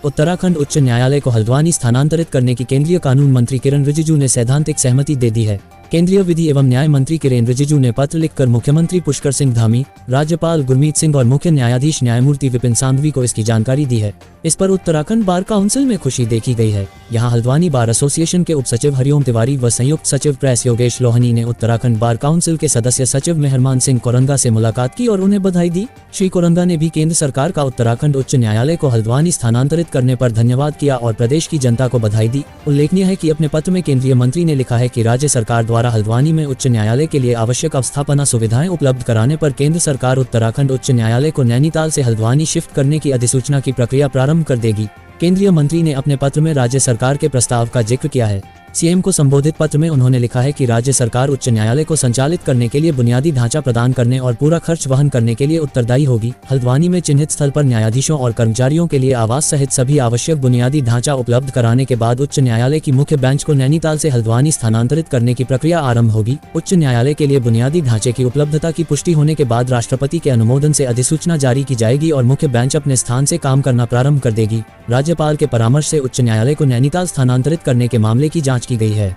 उत्तराखंड उच्च न्यायालय को हल्द्वानी स्थानांतरित करने की केंद्रीय कानून मंत्री किरेन रिजिजू ने सैद्धांतिक सहमति दे दी है। केंद्रीय विधि एवं न्याय मंत्री किरेन रिजिजू ने पत्र लिखकर मुख्यमंत्री पुष्कर सिंह धामी, राज्यपाल गुरमीत सिंह और मुख्य न्यायाधीश न्यायमूर्ति विपिन सांघवी को इसकी जानकारी दी है। इस पर उत्तराखंड बार काउंसिल में खुशी देखी गई है। यहाँ हल्द्वानी बार एसोसिएशन के उप सचिव हरिओम तिवारी व संयुक्त सचिव प्रेस योगेश लोहनी ने उत्तराखंड बार काउंसिल के सदस्य सचिव मेहरमान सिंह कोरंगा से मुलाकात की और उन्हें बधाई दी। श्री कोरंगा ने भी केंद्र सरकार का उत्तराखंड उच्च न्यायालय को हल्द्वानी स्थानांतरित करने पर धन्यवाद किया और प्रदेश की जनता को बधाई दी। उल्लेखनीय है कि अपने पत्र में केंद्रीय मंत्री ने लिखा है कि राज्य सरकार द्वारा हल्द्वानी में उच्च न्यायालय के लिए आवश्यक अवस्थापना सुविधाएं उपलब्ध कराने पर केंद्र सरकार उत्तराखंड उच्च न्यायालय को नैनीताल से हल्द्वानी शिफ्ट करने की अधिसूचना की प्रक्रिया प्रारंभ कर देगी। केंद्रीय मंत्री ने अपने पत्र में राज्य सरकार के प्रस्ताव का जिक्र किया है। सीएम को संबोधित पत्र में उन्होंने लिखा है कि राज्य सरकार उच्च न्यायालय को संचालित करने के लिए बुनियादी ढांचा प्रदान करने और पूरा खर्च वहन करने के लिए उत्तरदायी होगी। हल्द्वानी में चिन्हित स्थल पर न्यायाधीशों और कर्मचारियों के लिए आवास सहित सभी आवश्यक बुनियादी ढांचा उपलब्ध कराने के बाद उच्च न्यायालय की मुख्य बेंच को नैनीताल से हल्द्वानी स्थानांतरित करने की प्रक्रिया आरंभ होगी। उच्च न्यायालय के लिए बुनियादी ढांचे की उपलब्धता की पुष्टि होने के बाद राष्ट्रपति के अनुमोदन से अधिसूचना जारी की जाएगी और मुख्य बेंच अपने स्थान से काम करना प्रारंभ कर देगी। राज्यपाल के परामर्श से उच्च न्यायालय को नैनीताल स्थानांतरित करने के मामले की जांच की गई है।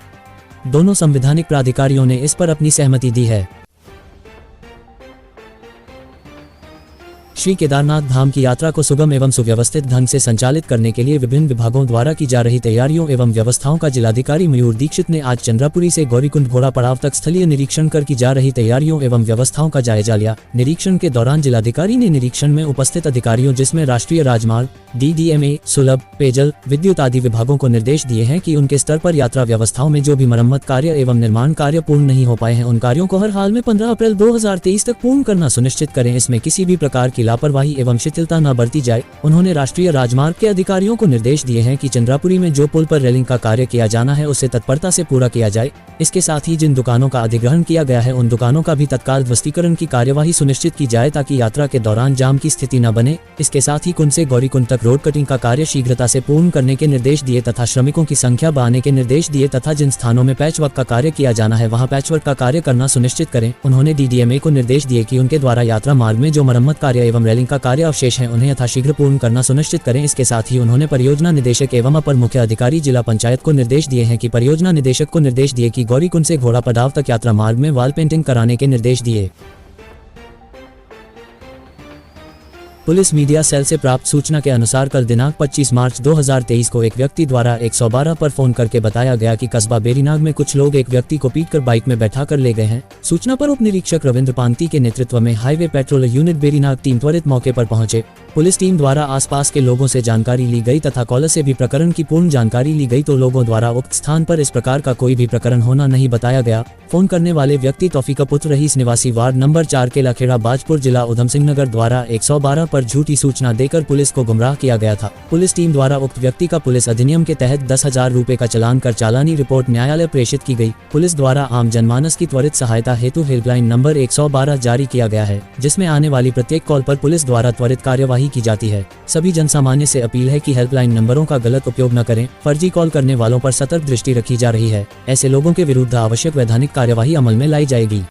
दोनों संवैधानिक प्राधिकारियों ने इस पर अपनी सहमति दी है। श्री केदारनाथ धाम की यात्रा को सुगम एवं सुव्यवस्थित ढंग से संचालित करने के लिए विभिन्न विभागों द्वारा की जा रही तैयारियों एवं व्यवस्थाओं का जिलाधिकारी मयूर दीक्षित ने आज चंद्रापुरी से गौरीकुंड घोड़ा पड़ाव तक स्थलीय निरीक्षण कर की जा रही तैयारियों एवं व्यवस्थाओं का जायजा लिया। निरीक्षण के दौरान जिलाधिकारी ने निरीक्षण में उपस्थित अधिकारियों जिसमें राष्ट्रीय राजमार्ग, DDMA, सुलभ, पेयजल, विद्युत आदि विभागों को निर्देश दिए हैं कि उनके स्तर पर यात्रा व्यवस्थाओं में जो भी मरम्मत कार्य एवं निर्माण कार्य पूर्ण नहीं हो पाए हैं उन कार्यों को हर हाल में 15 अप्रैल 2023 तक पूर्ण करना सुनिश्चित करें। इसमें किसी भी प्रकार की लापरवाही एवं शिथिलता न बरती जाए। उन्होंने राष्ट्रीय राजमार्ग के अधिकारियों को निर्देश दिए हैं कि चंद्रापुरी में जो पुल पर रेलिंग का कार्य किया जाना है उसे तत्परता से पूरा किया जाए। इसके साथ ही जिन दुकानों का अधिग्रहण किया गया है उन दुकानों का भी तत्काल ध्वस्तीकरण की कार्यवाही सुनिश्चित की जाए ताकि यात्रा के दौरान जाम की स्थिति न बने। इसके साथ ही कुंड से गौरीकुंड तक रोड कटिंग का कार्य शीघ्रता से पूर्ण करने के निर्देश दिए तथा श्रमिकों की संख्या बढ़ाने के निर्देश दिए तथा जिन स्थानों में पैचवर्क का कार्य किया जाना है वहां पैचवर्क का कार्य करना सुनिश्चित करें। उन्होंने DDMA को निर्देश दिए कि उनके द्वारा यात्रा मार्ग में जो मरम्मत कार्य एवं रेलिंग का कार्य अवशेष है उन्हें यथाशीघ्र पूर्ण करना सुनिश्चित करें। इसके साथ ही उन्होंने परियोजना निदेशक एवं अपर मुख्य अधिकारी जिला पंचायत को निर्देश दिए हैं कि परियोजना निदेशक को निर्देश दिए कि गौरीकुंड से घोड़ा पड़ाव तक यात्रा मार्ग में वॉल पेंटिंग कराने के निर्देश दिए। पुलिस मीडिया सेल से प्राप्त सूचना के अनुसार कल दिनांक 25 मार्च 2023 को एक व्यक्ति द्वारा 112 पर फोन करके बताया गया कि कस्बा बेरीनाग में कुछ लोग एक व्यक्ति को पीटकर बाइक में बैठाकर ले गए हैं। सूचना पर उप निरीक्षक रविंद्र पांती के नेतृत्व में highway petrol unit Berinag team त्वरित मौके पर पहुंचे। पुलिस टीम द्वारा आसपास के लोगों से जानकारी ली गई तथा कॉलर से भी प्रकरण की पूर्ण जानकारी ली गई तो लोगों द्वारा उक्त स्थान पर इस प्रकार का कोई भी प्रकरण होना नहीं बताया गया। फोन करने वाले व्यक्ति तौफीक पुत्र रईस निवासी वार्ड नंबर 4 के लखेड़ा बाजपुर जिला उधम सिंह नगर द्वारा 112 पर झूठी सूचना देकर पुलिस को गुमराह किया गया था। पुलिस टीम द्वारा उक्त व्यक्ति का पुलिस अधिनियम के तहत 10,000 रुपए का चालान कर चालानी रिपोर्ट न्यायालय प्रेषित की गई। पुलिस द्वारा आम जनमानस की त्वरित सहायता हेतु हेल्पलाइन नंबर 112 जारी किया गया है जिसमें आने वाली प्रत्येक कॉल पर पुलिस द्वारा त्वरित कार्यवाही की जाती है। सभी जनसामान्य से अपील है कि हेल्पलाइन नंबरों का गलत उपयोग न करें। फर्जी कॉल करने वालों पर सतर्क दृष्टि रखी जा रही है। ऐसे लोगों के विरुद्ध आवश्यक वैधानिक कार्यवाही अमल में लाई जाएगी।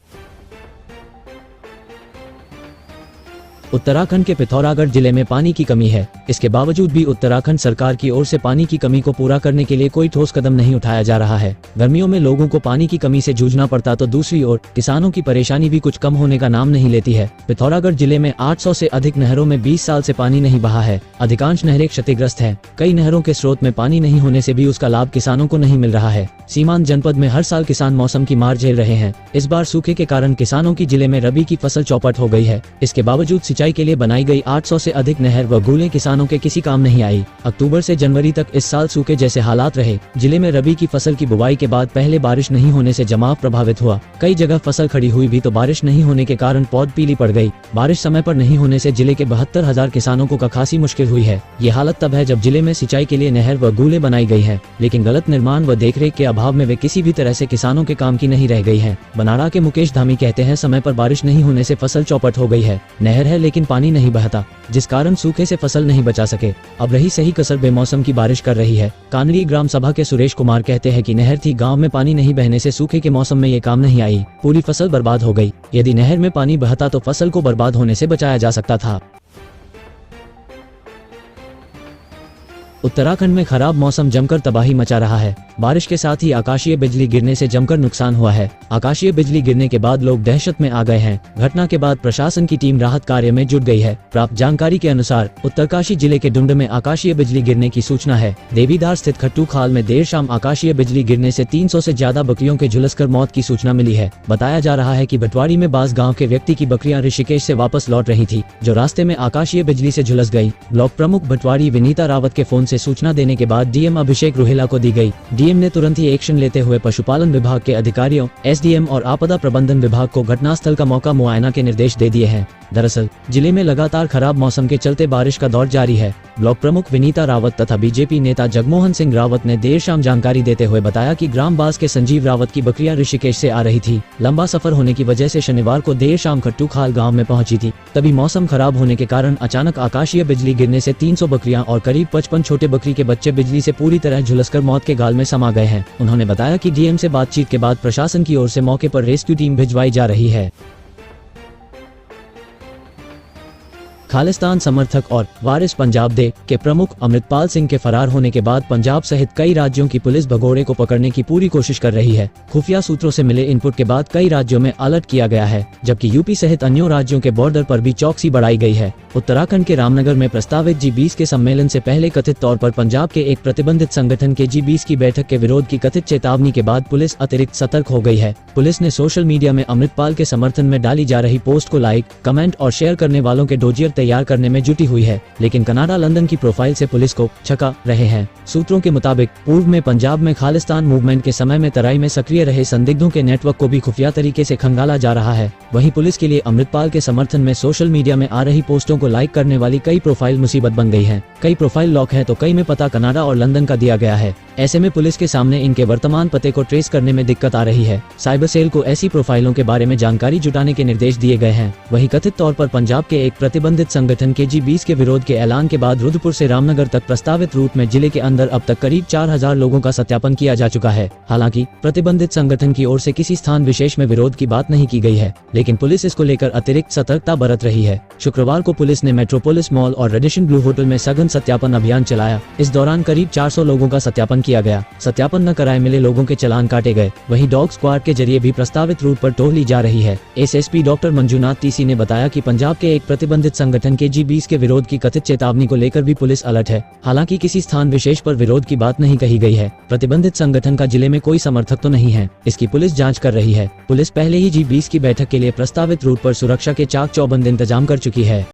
उत्तराखंड के पिथौरागढ़ जिले में पानी की कमी है। इसके बावजूद भी उत्तराखंड सरकार की ओर से पानी की कमी को पूरा करने के लिए कोई ठोस कदम नहीं उठाया जा रहा है। गर्मियों में लोगों को पानी की कमी से जूझना पड़ता तो दूसरी ओर किसानों की परेशानी भी कुछ कम होने का नाम नहीं लेती है। पिथौरागढ़ जिले में 800 से अधिक नहरों में 20 साल से पानी नहीं बहा है। अधिकांश नहरें क्षतिग्रस्त हैं। कई नहरों के स्रोत में पानी नहीं होने से भी उसका लाभ किसानों को नहीं मिल रहा है। सीमांत जनपद में हर साल किसान मौसम की मार झेल रहे हैं। इस बार सूखे के कारण किसानों की जिले में रबी की फसल चौपट हो गई है। इसके बावजूद सिंचाई के लिए बनाई गई 800 से अधिक नहर व गूलें किसानों के किसी काम नहीं आई। अक्टूबर से जनवरी तक इस साल सूखे जैसे हालात रहे। जिले में रबी की फसल की बुवाई के बाद पहले बारिश नहीं होने से जमाव प्रभावित हुआ। कई जगह फसल खड़ी हुई भी तो बारिश नहीं होने के कारण पौध पीली पड़ गई। बारिश समय पर नहीं होने से जिले के 72,000 किसानों को खासी मुश्किल हुई है। ये हालत तब है जब जिले में सिंचाई के लिए नहर व गूलें बनाई गई है, लेकिन गलत निर्माण व देखरेख के अभाव में वे किसी भी तरह से किसानों के काम की नहीं रह गई है। बनाड़ा के मुकेश धामी कहते हैं, समय पर बारिश नहीं होने से फसल चौपट हो गई है। नहर है लेकिन पानी नहीं बहता, जिस कारण सूखे से फसल नहीं बचा सके। अब रही सही कसर बेमौसम की बारिश कर रही है। कानड़ी ग्राम सभा के सुरेश कुमार कहते हैं कि नहर थी, गांव में पानी नहीं बहने से सूखे के मौसम में ये काम नहीं आई, पूरी फसल बर्बाद हो गई। यदि नहर में पानी बहता तो फसल को बर्बाद होने से बचाया जा सकता था। उत्तराखंड में खराब मौसम जमकर तबाही मचा रहा है। बारिश के साथ ही आकाशीय बिजली गिरने से जमकर नुकसान हुआ है। आकाशीय बिजली गिरने के बाद लोग दहशत में आ गए हैं। घटना के बाद प्रशासन की टीम राहत कार्य में जुट गई है। प्राप्त जानकारी के अनुसार उत्तरकाशी जिले के डुंड में आकाशीय बिजली गिरने की सूचना है। देवीदार स्थित खट्टू खाल में देर शाम आकाशीय बिजली गिरने से 300 से ज्यादा बकरियों के झुलसकर मौत की सूचना मिली है। बताया जा रहा है कि भटवाड़ी में बास गाँव के व्यक्ति की बकरियां ऋषिकेश से वापस लौट रही थी, जो रास्ते में आकाशीय बिजली से झुलस गई। ब्लॉक प्रमुख भटवाड़ी विनीता रावत के फोन से सूचना देने के बाद डीएम अभिषेक रुहेला को दी गई। डीएम ने तुरंत ही एक्शन लेते हुए पशुपालन विभाग के अधिकारियों, एसडीएम और आपदा प्रबंधन विभाग को घटनास्थल का मौका मुआयना के निर्देश दे दिए हैं। दरअसल जिले में लगातार खराब मौसम के चलते बारिश का दौर जारी है। ब्लॉक प्रमुख विनीता रावत तथा बीजेपी नेता जगमोहन सिंह रावत ने देर शाम जानकारी देते हुए बताया कि ग्राम बास के संजीव रावत की बकरियां ऋषिकेश से आ रही थी। लंबा सफर होने की वजह से शनिवार को देर शाम खट्टू खाल गाँव में पहुंची थी। तभी मौसम खराब होने के कारण अचानक आकाशीय बिजली गिरने से 300 बकरियां और करीब 55 छोटे बकरी के बच्चे बिजली से पूरी तरह झुलसकर मौत के गाल में समा गए हैं। उन्होंने बताया कि डीएम से बातचीत के बाद प्रशासन की ओर से मौके पर रेस्क्यू टीम भिजवाई जा रही है। खालिस्तान समर्थक और वारिस पंजाब दे के प्रमुख अमृतपाल सिंह के फरार होने के बाद पंजाब सहित कई राज्यों की पुलिस भगोड़े को पकड़ने की पूरी कोशिश कर रही है। खुफिया सूत्रों से मिले इनपुट के बाद कई राज्यों में अलर्ट किया गया है, जबकि यूपी सहित अन्य राज्यों के बॉर्डर पर भी चौकसी बढ़ाई गई है। उत्तराखंड के रामनगर में प्रस्तावित G20 के सम्मेलन से पहले कथित तौर पर पंजाब के एक प्रतिबंधित संगठन के G20 की बैठक के विरोध की कथित चेतावनी के बाद पुलिस अतिरिक्त सतर्क हो गई है। पुलिस ने सोशल मीडिया में अमृतपाल के समर्थन में डाली जा रही पोस्ट को लाइक, कमेंट और शेयर करने वालों के डोजियर तैयार करने में जुटी हुई है, लेकिन कनाडा लंदन की प्रोफाइल से पुलिस को छका रहे हैं। सूत्रों के मुताबिक पूर्व में पंजाब में खालिस्तान मूवमेंट के समय में तराई में सक्रिय रहे संदिग्धों के नेटवर्क को भी खुफिया तरीके से खंगाला जा रहा है। वहीं पुलिस के लिए अमृतपाल के समर्थन में सोशल मीडिया में आ रही पोस्टों को लाइक करने वाली कई प्रोफाइल मुसीबत बन गई है। कई प्रोफाइल लॉक है तो कई में पता कनाडा और लंदन का दिया गया है। ऐसे में पुलिस के सामने इनके वर्तमान पते को ट्रेस करने में दिक्कत आ रही है। साइबर सेल को ऐसी प्रोफाइलों के बारे में जानकारी जुटाने के निर्देश दिए गए हैं। वहीं कथित तौर पर पंजाब के एक प्रतिबंधित संगठन के G20 के विरोध के ऐलान के बाद रुद्रपुर से रामनगर तक प्रस्तावित रूट में जिले के अंदर अब तक करीब 4000 लोगों का सत्यापन किया जा चुका है। हालांकि प्रतिबंधित संगठन की ओर से किसी स्थान विशेष में विरोध की बात नहीं की गई है, लेकिन पुलिस इसको लेकर अतिरिक्त सतर्कता बरत रही है। शुक्रवार को पुलिस ने मेट्रोपोलिस मॉल और रेडिशन ब्लू होटल में सघन सत्यापन अभियान चलाया। इस दौरान करीब 400 लोगों का सत्यापन किया गया। सत्यापन न कराए मिले लोगों के चालान काटे गए। वहीं डॉग स्क्वाड के जरिए भी प्रस्तावित रूट पर टोह ली जा रही है। एसएसपी डॉक्टर मंजूनाथ टीसी ने बताया कि पंजाब के एक प्रतिबंधित संगठन के G20 के विरोध की कथित चेतावनी को लेकर भी पुलिस अलर्ट है। हालांकि किसी स्थान विशेष पर विरोध की बात नहीं कही गई है। प्रतिबंधित संगठन का जिले में कोई समर्थक तो नहीं है, इसकी पुलिस जांच कर रही है। पुलिस पहले ही G20 की बैठक के लिए प्रस्तावित रूट पर सुरक्षा के चाक चौबंद इंतजाम कर चुकी है।